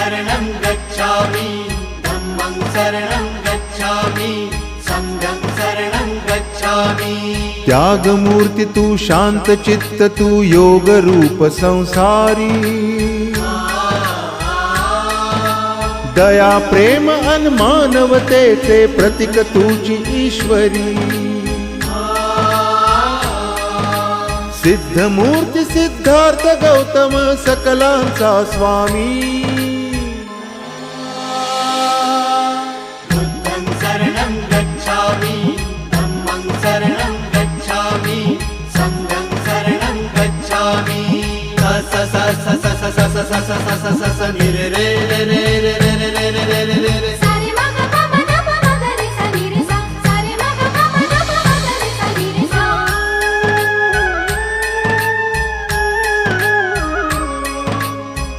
शरणं गच्छामि धम्मं शरणं गच्छामि संघं शरणं गच्छामि। त्यागमूर्ती तू शांत चित्त तू योग रूप संसारी दया प्रेम अन मानवतेचे प्रतीक तुझी ईश्वरी सिद्धमूर्ती सिद्धार्थ गौतम सकलांचा स्वामी बुद्धं शरणं गच्छामि धम्मं शरणं गच्छामि संघं शरणं गच्छामि। स स स स स स स स स स स स स नि रे